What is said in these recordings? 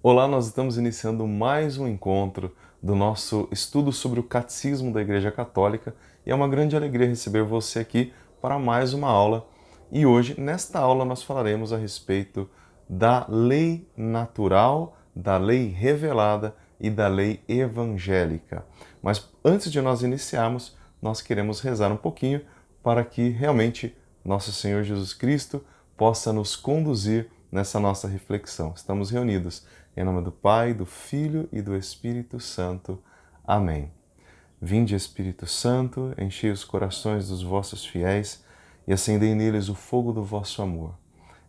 Olá, nós estamos iniciando mais um encontro do nosso estudo sobre o Catecismo da Igreja Católica e é uma grande alegria receber você aqui para mais uma aula. E hoje, nesta aula, nós falaremos a respeito da lei natural, da lei revelada e da lei evangélica. Mas antes de nós iniciarmos, nós queremos rezar um pouquinho para que realmente nosso Senhor Jesus Cristo possa nos conduzir nessa nossa reflexão. Estamos reunidos em nome do Pai, do Filho e do Espírito Santo. Amém. Vinde, Espírito Santo, enchei os corações dos vossos fiéis e acendei neles o fogo do vosso amor.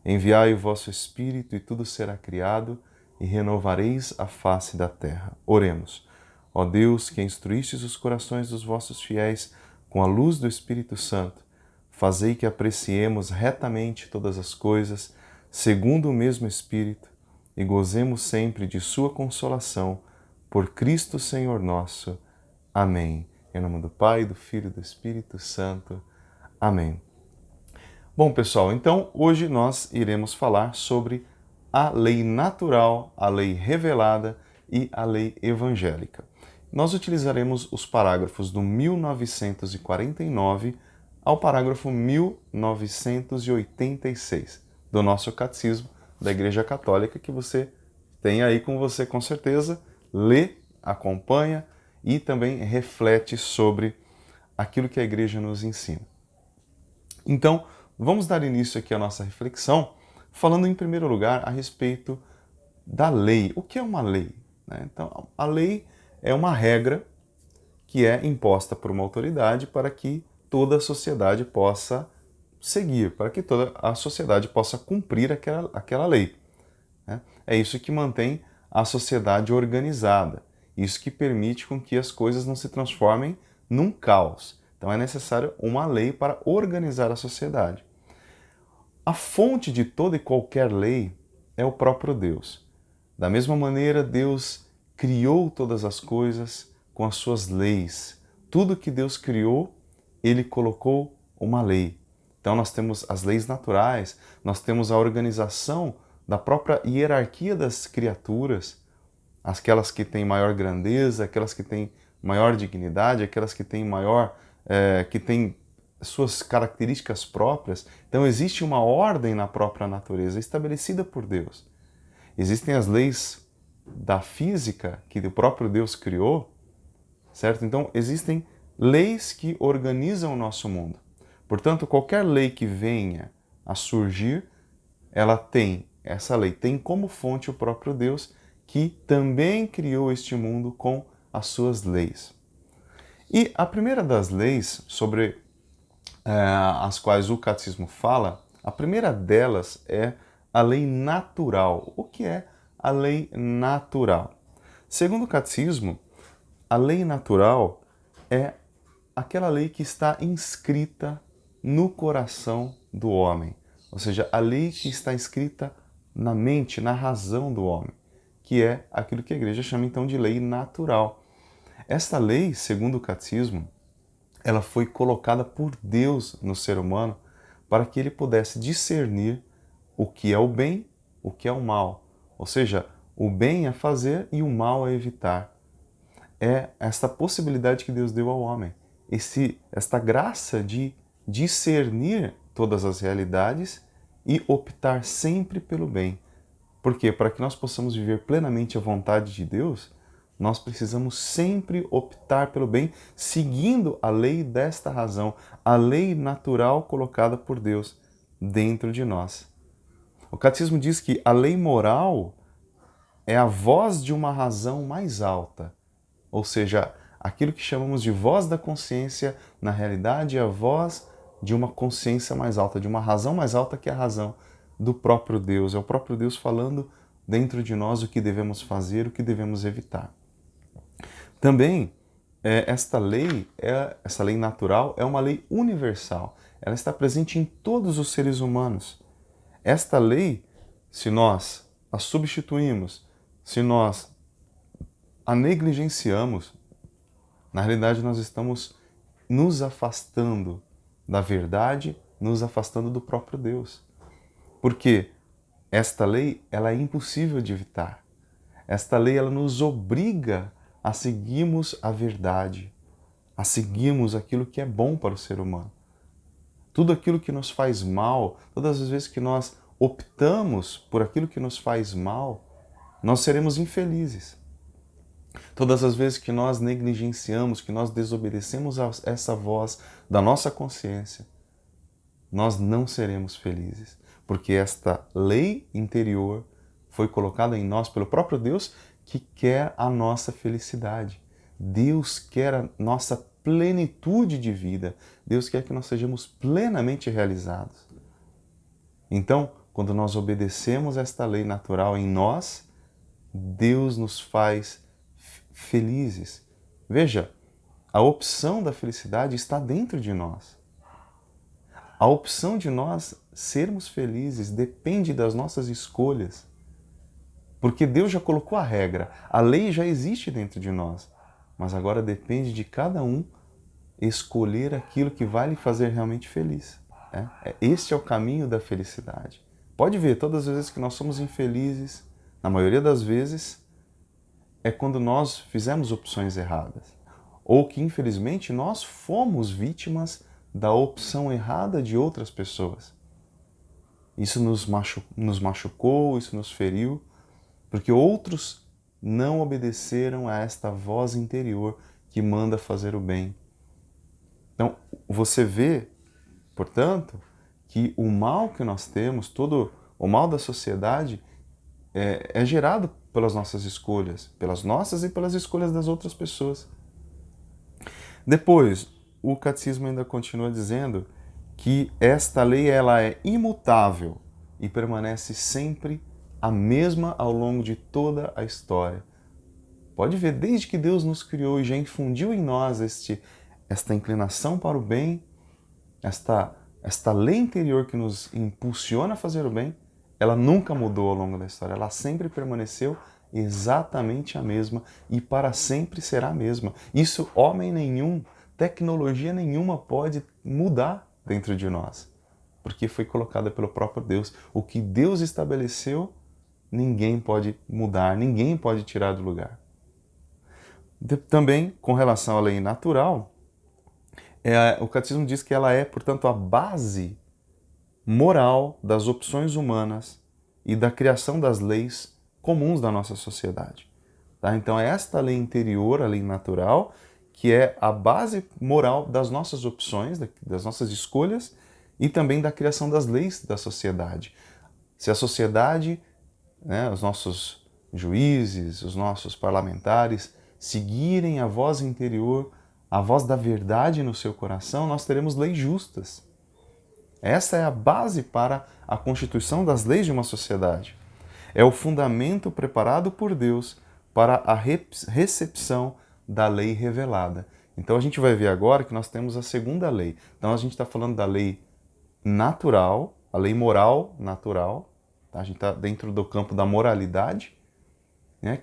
Enviai o vosso Espírito e tudo será criado e renovareis a face da terra. Oremos. Ó Deus, que instruístes os corações dos vossos fiéis com a luz do Espírito Santo, fazei que apreciemos retamente todas as coisas, segundo o mesmo Espírito, e gozemos sempre de sua consolação, por Cristo Senhor nosso. Amém. Em nome do Pai, do Filho e do Espírito Santo. Amém. Bom, pessoal, então hoje nós iremos falar sobre a lei natural, a lei revelada e a lei evangélica. Nós utilizaremos os parágrafos do 1949 ao parágrafo 1986 do nosso Catecismo da Igreja Católica, que você tem aí com você com certeza, lê, acompanha e também reflete sobre aquilo que a Igreja nos ensina. Então, vamos dar início aqui à nossa reflexão, falando em primeiro lugar a respeito da lei. O que é uma lei? Então, a lei é uma regra que é imposta por uma autoridade para que toda a sociedade possa seguir, para que toda a sociedade possa cumprir aquela lei. É isso que mantém a sociedade organizada, isso que permite com que as coisas não se transformem num caos. Então é necessário uma lei para organizar a sociedade. A fonte de toda e qualquer lei é o próprio Deus. Da mesma maneira, Deus criou todas as coisas com as suas leis. Tudo que Deus criou, Ele colocou uma lei. Então nós temos as leis naturais, nós temos a organização da própria hierarquia das criaturas, aquelas que têm maior grandeza, aquelas que têm maior dignidade, aquelas que têm que têm suas características próprias. Então existe uma ordem na própria natureza estabelecida por Deus. Existem as leis da física que o próprio Deus criou, certo? Então existem leis que organizam o nosso mundo. Portanto, qualquer lei que venha a surgir, essa lei tem como fonte o próprio Deus, que também criou este mundo com as suas leis. E a primeira das leis sobre as quais o catecismo fala, a primeira delas é a lei natural. O que é a lei natural? Segundo o catecismo, a lei natural é aquela lei que está inscrita no coração do homem, ou seja, a lei que está inscrita na mente, na razão do homem, que é aquilo que a Igreja chama então de lei natural. Esta lei, segundo o catecismo, ela foi colocada por Deus no ser humano para que ele pudesse discernir o que é o bem, o que é o mal, ou seja, o bem a fazer e o mal a evitar. É esta possibilidade que Deus deu ao homem, esta graça de discernir todas as realidades e optar sempre pelo bem. Por quê? Para que nós possamos viver plenamente a vontade de Deus, nós precisamos sempre optar pelo bem, seguindo a lei desta razão, a lei natural colocada por Deus dentro de nós. O catecismo diz que a lei moral é a voz de uma razão mais alta, ou seja, aquilo que chamamos de voz da consciência, na realidade é a voz de uma consciência mais alta, de uma razão mais alta que a razão do próprio Deus. É o próprio Deus falando dentro de nós o que devemos fazer, o que devemos evitar. Também, essa lei natural, é uma lei universal. Ela está presente em todos os seres humanos. Esta lei, se nós a substituímos, se nós a negligenciamos, na realidade nós estamos nos afastando da verdade, nos afastando do próprio Deus. Porque esta lei, ela é impossível de evitar. Esta lei ela nos obriga a seguirmos a verdade, a seguirmos aquilo que é bom para o ser humano. Tudo aquilo que nos faz mal, todas as vezes que nós optamos por aquilo que nos faz mal, nós seremos infelizes. Todas as vezes que nós negligenciamos, que nós desobedecemos a essa voz da nossa consciência, nós não seremos felizes, porque esta lei interior foi colocada em nós pelo próprio Deus que quer a nossa felicidade. Deus quer a nossa plenitude de vida. Deus quer que nós sejamos plenamente realizados. Então, quando nós obedecemos esta lei natural em nós, Deus nos faz felizes. Veja, a opção da felicidade está dentro de nós. A opção de nós sermos felizes depende das nossas escolhas. Porque Deus já colocou a regra, a lei já existe dentro de nós. Mas agora depende de cada um escolher aquilo que vai lhe fazer realmente feliz. Este é o caminho da felicidade. Pode ver, todas as vezes que nós somos infelizes, na maioria das vezes, é quando nós fizemos opções erradas. Ou que, infelizmente, nós fomos vítimas da opção errada de outras pessoas. Isso nos machucou, isso nos feriu, porque outros não obedeceram a esta voz interior que manda fazer o bem. Então, você vê, portanto, que o mal que nós temos, todo o mal da sociedade, é gerado pelas nossas escolhas, pelas nossas e pelas escolhas das outras pessoas. Depois, o catecismo ainda continua dizendo que esta lei ela é imutável e permanece sempre a mesma ao longo de toda a história. Pode ver, desde que Deus nos criou e já infundiu em nós esta inclinação para o bem, esta lei interior que nos impulsiona a fazer o bem, ela nunca mudou ao longo da história, ela sempre permaneceu exatamente a mesma e para sempre será a mesma. Isso homem nenhum, tecnologia nenhuma pode mudar dentro de nós, porque foi colocada pelo próprio Deus. O que Deus estabeleceu, ninguém pode mudar, ninguém pode tirar do lugar. Também, com relação à lei natural, o catecismo diz que ela é, portanto, a base moral das opções humanas e da criação das leis comuns da nossa sociedade. Tá? Então é esta lei interior, a lei natural, que é a base moral das nossas opções, das nossas escolhas e também da criação das leis da sociedade. Se a sociedade, os nossos juízes, os nossos parlamentares seguirem a voz interior, a voz da verdade no seu coração, nós teremos leis justas. Essa é a base para a constituição das leis de uma sociedade. É o fundamento preparado por Deus para a recepção da lei revelada. Então a gente vai ver agora que nós temos a segunda lei. Então a gente está falando da lei natural, a lei moral natural. Tá? A gente está dentro do campo da moralidade,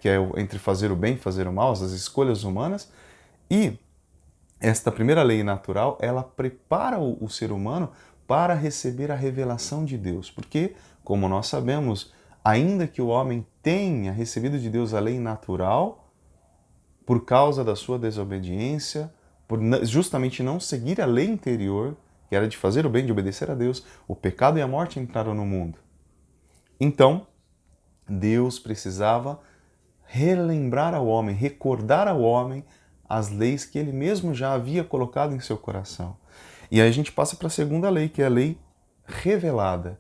que é entre fazer o bem e fazer o mal, as escolhas humanas. E esta primeira lei natural, ela prepara o ser humano para receber a revelação de Deus. Porque, como nós sabemos, ainda que o homem tenha recebido de Deus a lei natural, por causa da sua desobediência, por justamente não seguir a lei interior, que era de fazer o bem, de obedecer a Deus, o pecado e a morte entraram no mundo. Então, Deus precisava relembrar ao homem, recordar ao homem as leis que ele mesmo já havia colocado em seu coração. E aí a gente passa para a segunda lei, que é a lei revelada.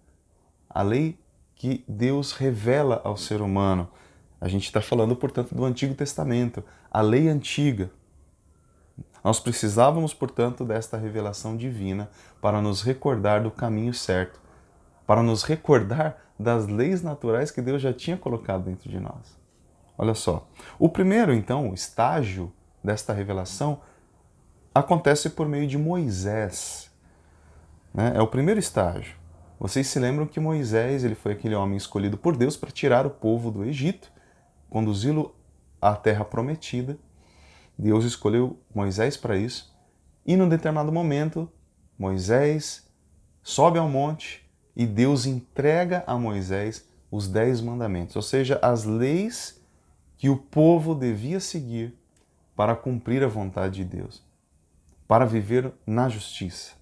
A lei que Deus revela ao ser humano. A gente está falando, portanto, do Antigo Testamento, a lei antiga. Nós precisávamos, portanto, desta revelação divina para nos recordar do caminho certo, para nos recordar das leis naturais que Deus já tinha colocado dentro de nós. Olha só, o primeiro, então, estágio desta revelação acontece por meio de Moisés. É o primeiro estágio. Vocês se lembram que Moisés ele foi aquele homem escolhido por Deus para tirar o povo do Egito, conduzi-lo à terra prometida. Deus escolheu Moisés para isso. E num determinado momento, Moisés sobe ao monte e Deus entrega a Moisés os 10 mandamentos, ou seja, as leis que o povo devia seguir para cumprir a vontade de Deus, para viver na justiça.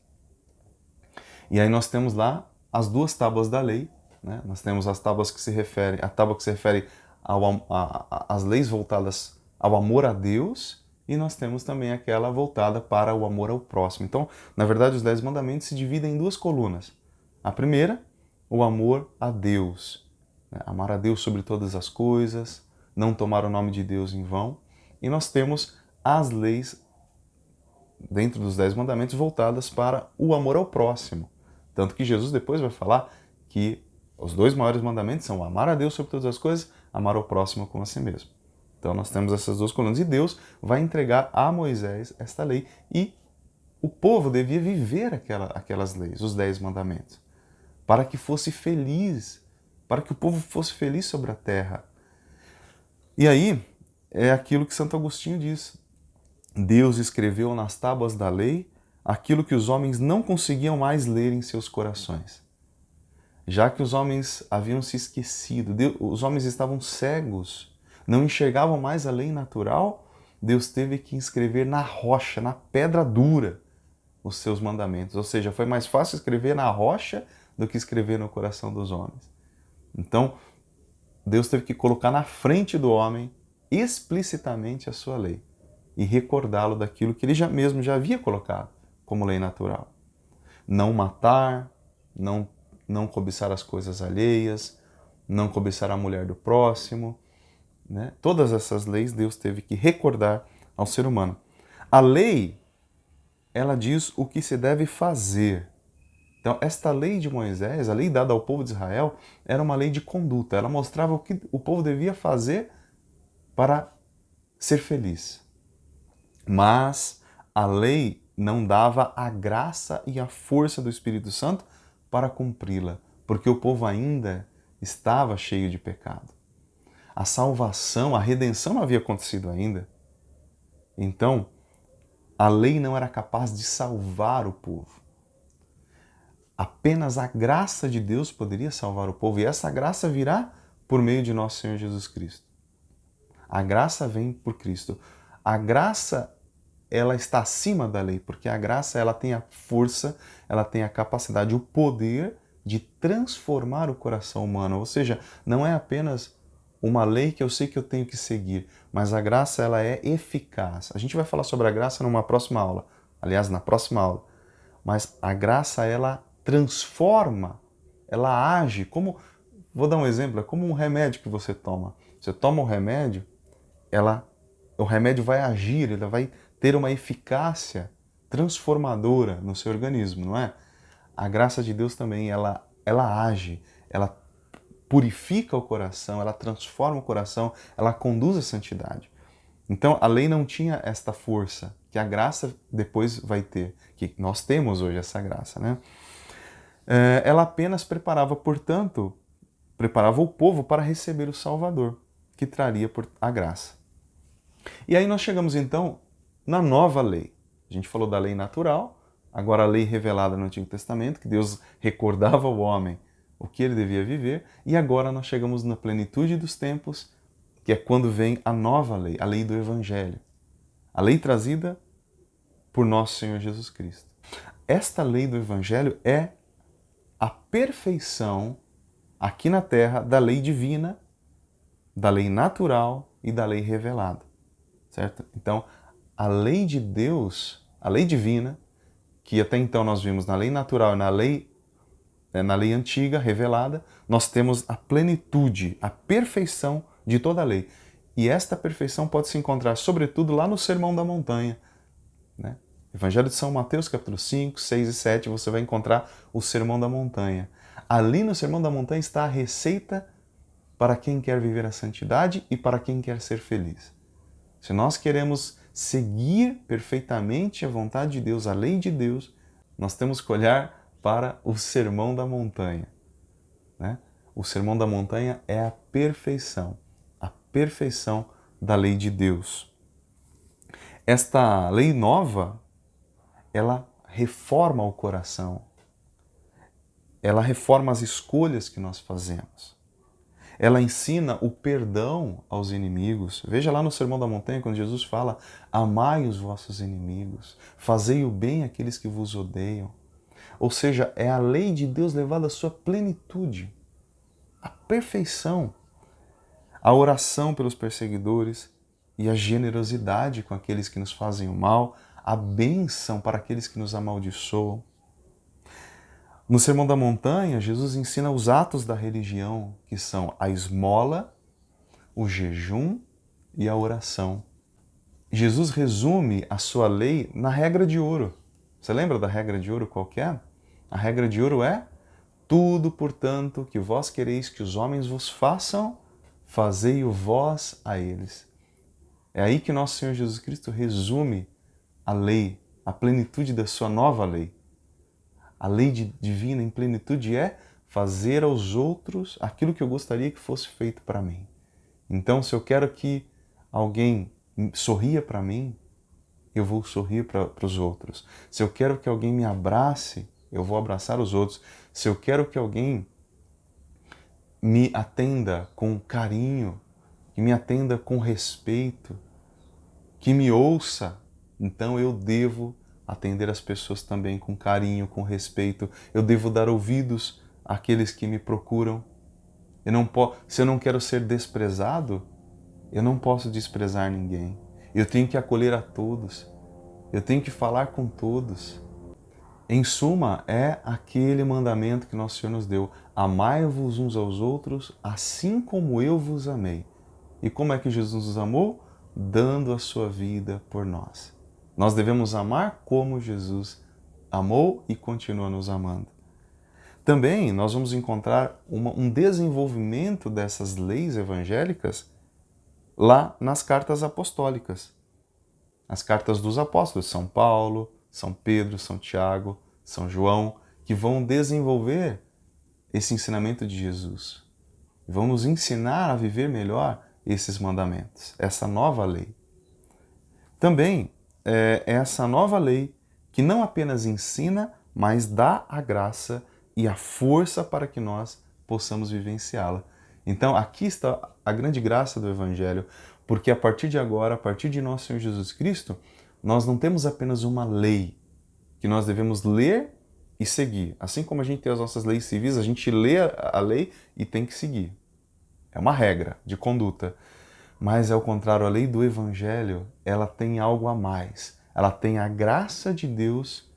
E aí nós temos lá as duas tábuas da lei, né? Nós temos as tábuas que se referem, a tábua que se refere às leis voltadas ao amor a Deus, e nós temos também aquela voltada para o amor ao próximo. Então, na verdade, os 10 mandamentos se dividem em duas colunas. A primeira, o amor a Deus, né? Amar a Deus sobre todas as coisas, não tomar o nome de Deus em vão. E nós temos as leis dentro dos 10 mandamentos voltadas para o amor ao próximo. Tanto que Jesus depois vai falar que os 2 maiores mandamentos são amar a Deus sobre todas as coisas, amar ao próximo como a si mesmo. Então nós temos essas duas colunas e Deus vai entregar a Moisés esta lei e o povo devia viver aquelas leis, os 10 mandamentos, para que fosse feliz, para que o povo fosse feliz sobre a terra. E aí é aquilo que Santo Agostinho diz: Deus escreveu nas tábuas da lei aquilo que os homens não conseguiam mais ler em seus corações. Já que os homens haviam se esquecido, os homens estavam cegos, não enxergavam mais a lei natural, Deus teve que escrever na rocha, na pedra dura, os seus mandamentos. Ou seja, foi mais fácil escrever na rocha do que escrever no coração dos homens. Então, Deus teve que colocar na frente do homem explicitamente a sua lei e recordá-lo daquilo que ele mesmo já havia colocado como lei natural. Não matar, não cobiçar as coisas alheias, não cobiçar a mulher do próximo, né? Todas essas leis Deus teve que recordar ao ser humano. A lei, ela diz o que se deve fazer. Então, esta lei de Moisés, a lei dada ao povo de Israel, era uma lei de conduta. Ela mostrava o que o povo devia fazer para ser feliz. Mas a lei não dava a graça e a força do Espírito Santo para cumpri-la, porque o povo ainda estava cheio de pecado. A salvação, a redenção não havia acontecido ainda. Então, a lei não era capaz de salvar o povo. Apenas a graça de Deus poderia salvar o povo, e essa graça virá por meio de nosso Senhor Jesus Cristo. A graça vem por Cristo. A graça, ela está acima da lei, porque a graça, ela tem a força, ela tem a capacidade, o poder de transformar o coração humano. Ou seja, não é apenas uma lei que eu sei que eu tenho que seguir, mas a graça, ela é eficaz. A gente vai falar sobre a graça numa próxima aula, aliás, na próxima aula. Mas a graça, ela transforma, ela age como, vou dar um exemplo, é como um remédio que você toma. Você toma um remédio, o remédio vai agir, ele vai ter uma eficácia transformadora no seu organismo, não é? A graça de Deus também, ela age, ela purifica o coração, ela transforma o coração, ela conduz à santidade. Então, a lei não tinha esta força que a graça depois vai ter, que nós temos hoje essa graça, né? Ela apenas preparava, portanto, preparava o povo para receber o Salvador, que traria a graça. E aí nós chegamos então na nova lei. A gente falou da lei natural, agora a lei revelada no Antigo Testamento, que Deus recordava ao homem o que ele devia viver, e agora nós chegamos na plenitude dos tempos, que é quando vem a nova lei, a lei do Evangelho. A lei trazida por nosso Senhor Jesus Cristo. Esta lei do Evangelho é a perfeição aqui na Terra da lei divina, da lei natural e da lei revelada, certo? Então, a lei de Deus, a lei divina, que até então nós vimos na lei natural e na lei antiga, revelada, nós temos a plenitude, a perfeição de toda a lei. E esta perfeição pode se encontrar, sobretudo, lá no Sermão da Montanha, né? Evangelho de São Mateus, capítulo 5, 6 e 7, você vai encontrar o Sermão da Montanha. Ali no Sermão da Montanha está a receita para quem quer viver a santidade e para quem quer ser feliz. Se nós queremos seguir perfeitamente a vontade de Deus, a lei de Deus, nós temos que olhar para o Sermão da Montanha, né? O Sermão da Montanha é a perfeição da lei de Deus. Esta lei nova, ela reforma o coração, ela reforma as escolhas que nós fazemos. Ela ensina o perdão aos inimigos. Veja lá no Sermão da Montanha, quando Jesus fala: amai os vossos inimigos, fazei o bem àqueles que vos odeiam. Ou seja, é a lei de Deus levada à sua plenitude, à perfeição. A oração pelos perseguidores e a generosidade com aqueles que nos fazem o mal, a bênção para aqueles que nos amaldiçoam. No Sermão da Montanha, Jesus ensina os atos da religião, que são a esmola, o jejum e a oração. Jesus resume a sua lei na regra de ouro. Você lembra da regra de ouro qual que é? A regra de ouro é: tudo, portanto, que vós quereis que os homens vos façam, fazei-o vós a eles. É aí que nosso Senhor Jesus Cristo resume a lei, a plenitude da sua nova lei. A lei divina em plenitude é fazer aos outros aquilo que eu gostaria que fosse feito para mim. Então, se eu quero que alguém sorria para mim, eu vou sorrir para os outros. Se eu quero que alguém me abrace, eu vou abraçar os outros. Se eu quero que alguém me atenda com carinho, que me atenda com respeito, que me ouça, então eu devo atender as pessoas também com carinho, com respeito. Eu devo dar ouvidos àqueles que me procuram. Se eu não quero ser desprezado, eu não posso desprezar ninguém. Eu tenho que acolher a todos. Eu tenho que falar com todos. Em suma, é aquele mandamento que nosso Senhor nos deu: amai-vos uns aos outros, assim como eu vos amei. E como é que Jesus nos amou? Dando a sua vida por nós. Nós devemos amar como Jesus amou e continua nos amando. Também nós vamos encontrar um desenvolvimento dessas leis evangélicas lá nas cartas apostólicas. As cartas dos apóstolos, São Paulo, São Pedro, São Tiago, São João, que vão desenvolver esse ensinamento de Jesus. Vão nos ensinar a viver melhor esses mandamentos, essa nova lei. Também é essa nova lei que não apenas ensina, mas dá a graça e a força para que nós possamos vivenciá-la. Então, aqui está a grande graça do Evangelho, porque a partir de agora, a partir de nosso Senhor Jesus Cristo, nós não temos apenas uma lei que nós devemos ler e seguir. Assim como a gente tem as nossas leis civis, a gente lê a lei e tem que seguir. É uma regra de conduta. Mas, ao contrário, a lei do Evangelho, ela tem algo a mais. Ela tem a graça de Deus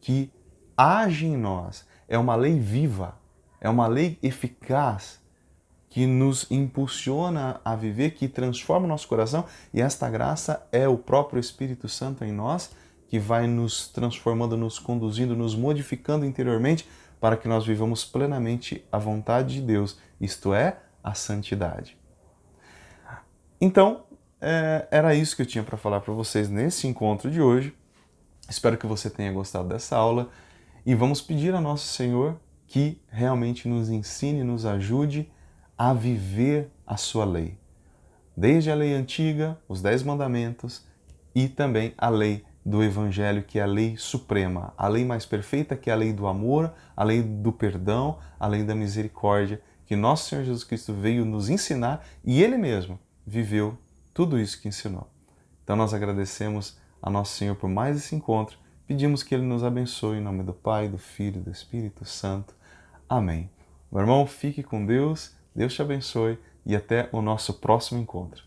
que age em nós. É uma lei viva, é uma lei eficaz, que nos impulsiona a viver, que transforma o nosso coração. E esta graça é o próprio Espírito Santo em nós, que vai nos transformando, nos conduzindo, nos modificando interiormente, para que nós vivamos plenamente a vontade de Deus, isto é, a santidade. Então, era isso que eu tinha para falar para vocês nesse encontro de hoje. Espero que você tenha gostado dessa aula e vamos pedir a Nosso Senhor que realmente nos ensine, nos ajude a viver a sua lei. Desde a lei antiga, os 10 mandamentos, e também a lei do Evangelho, que é a lei suprema, a lei mais perfeita, que é a lei do amor, a lei do perdão, a lei da misericórdia, que nosso Senhor Jesus Cristo veio nos ensinar e Ele mesmo viveu tudo isso que ensinou. Então nós agradecemos a Nosso Senhor por mais esse encontro, pedimos que Ele nos abençoe em nome do Pai, do Filho e do Espírito Santo. Amém. Meu irmão, fique com Deus, Deus te abençoe e até o nosso próximo encontro.